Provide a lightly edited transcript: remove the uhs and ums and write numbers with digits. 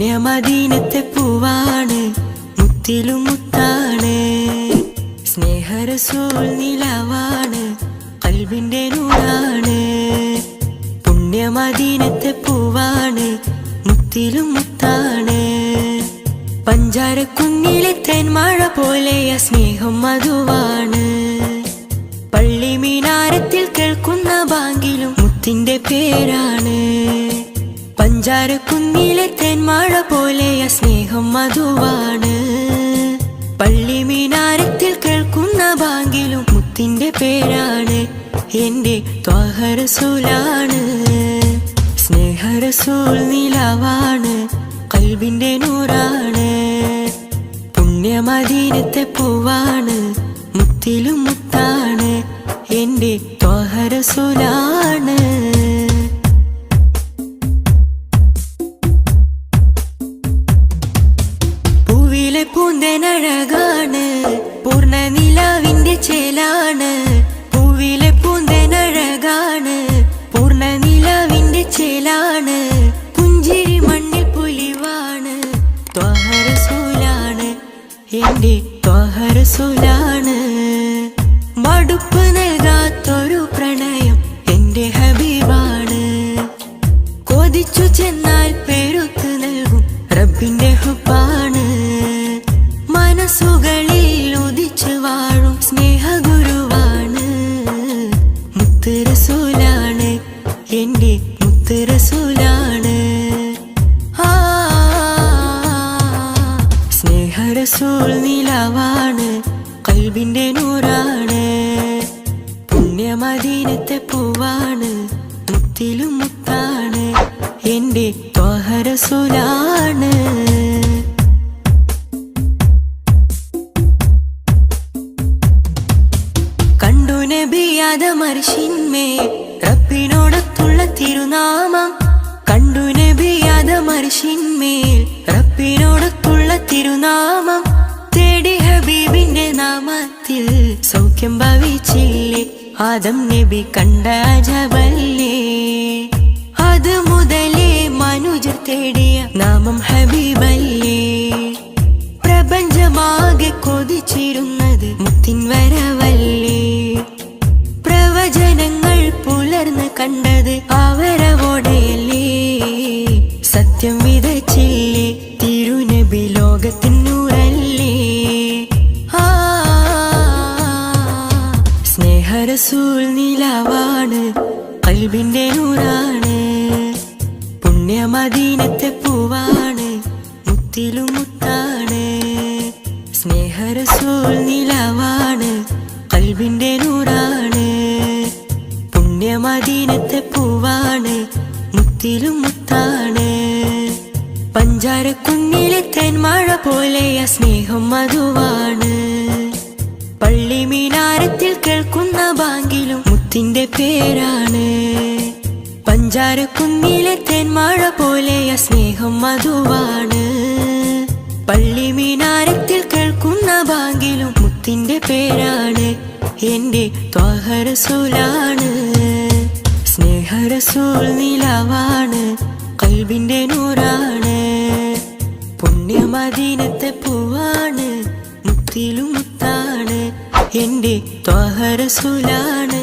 പുണ്യമദീനത്തെ പൂവാണ്, മുത്തിലും മുത്താണ്. സ്നേഹറസൂൽ നിലാവാണ്, ഖൽബിന്റെ നൂറാണ്. പുണ്യമദീനത്തെ പൂവാണ്, മുത്തിലും മുത്താണ്. പഞ്ചാരക്കുന്നിലെ തേൻമഴ പോലെയ സ്നേഹം മധുവാണ്. പള്ളി മീനാരത്തിൽ കേൾക്കുന്ന ബാങ്കിലും മുത്തിന്റെ പേരാണ്. പഞ്ചാരക്കുന്നിലെ തേൻമഴ പോലെയ സ്നേഹം മധുവാണ്. പള്ളി മീനാരത്തിൽ കേൾക്കുന്ന ബാങ്കിലും മുത്തിന്റെ പേരാണ്. എന്റെ ത്വാഹ റസൂലാണ്. സ്നേഹറസൂൽ നിലാവാണ്, ഖൽബിന്റെ നൂറാണ്. പുണ്യമദീനത്തെ പൂവാണ്, മുത്തിലും മുത്താണ്. എന്റെ ത്വാഹ റസൂലാണ്. പൂവിലെ പൂന്തേനഴകാണ്, പൂർണ്ണ നിലാവിന്റെ ചേലാണ്. പൂവിലെ പൂന്തേനഴകാണ്, പൂർണ്ണ നിലാവിന്റെ ചേലാണ്. പുഞ്ചിരി മണ്ണിൽ പുലിവാണ്, ത്വാഹ റസൂലാണ്. എന്റെ ത്വാഹ റസൂലാണ്. മടുപ്പ് നൽകാത്തൊരു പ്രണയം എന്റെ ഹബീബാണ്. കൊതിച്ചു ചെന്നാൽ പെരുത്ത് നൽകും റബ്ബിന്റെ ഹുബ്ബാണ്. മനസ്സുകളിൽ ഉദിച്ചു വാഴും സ്നേഹഗുരുവാണ്. മുത്ത് റസൂലാണ്, എന്റെ മുത്ത് റസൂലാണ്. സ്നേഹറസൂൽ നിലാവാണ്, ഖൽബിന്റെ നൂറാണ്. പുണ്യമദീനത്തെ പൂവാണ്, മുത്തിലും മുത്താണ്. എന്റെ ത്വാഹ റസൂലാണ്. കണ്ടു നബി ആദമർശിന്മേൽ റബ്ബിനോടൊത്തുള്ള തിരുനാമം. കണ്ടു നബി ആദമർശിന്മേൽ റബ്ബിനോടൊത്തുള്ള തിരുനാമം. തേടി ഹബീബിന്റെ നാമത്തിൽ സൗഖ്യം ഭവിച്ചില്ലേ. ആദം നബി കണ്ട അജബല്ലേ. അത് മുതലേ മനുജർ തേടിയ നാമം ഹബീബല്ലേ. പ്രപഞ്ചമാകെ കൊതിച്ചിരുന്നത് മുത്തിൻ വരവല്ലേ. പ്രവചനങ്ങൾ പുലർന്ന് കണ്ടത് അവരവോടെയല്ലേ. സത്യം വിതച്ചില്ലേ തിരുനബി ലോകത്തിൻ നൂറല്ലേ. സ്നേഹറസൂൽ നിലാവാണ്, ഖൽബിന്റെ നൂറാണ്. പുണ്യമദീനത്തെ പൂവാണ്, മുത്തിലും മുത്താണ്. സ്നേഹറസൂൽ നിലാവാണ്, ഖൽബിന്റെ നൂറാണ്. പുണ്യമദീനത്തെ പൂവാണ്, മുത്തിലും മുത്താണ്. പഞ്ചാരക്കുന്നിലെ തേൻമഴ പോലെയ സ്നേഹം മധുവാണ്. പള്ളി മീനാരത്തിൽ കേൾക്കുന്ന ബാങ്കിലും മുത്തിന്റെ പേരാണ്. പഞ്ചാരക്കുന്നിലെ തേൻമഴ പോലെയ സ്നേഹം മധുവാണ്. പള്ളി മീനാരത്തിൽ കേൾക്കുന്ന ബാങ്കിലും മുത്തിന്റെ പേരാണ്. എന്റെ ത്വാഹ റസൂലാണ്. സ്നേഹറസൂൽ നിലാവാണ്, ഖൽബിന്റെ നൂറാണ്. പുണ്യമദീനത്തെ പൂവാണ്, മുത്തിലും മുത്താണ്. എന്റെ ത്വാഹ റസൂലാണ്.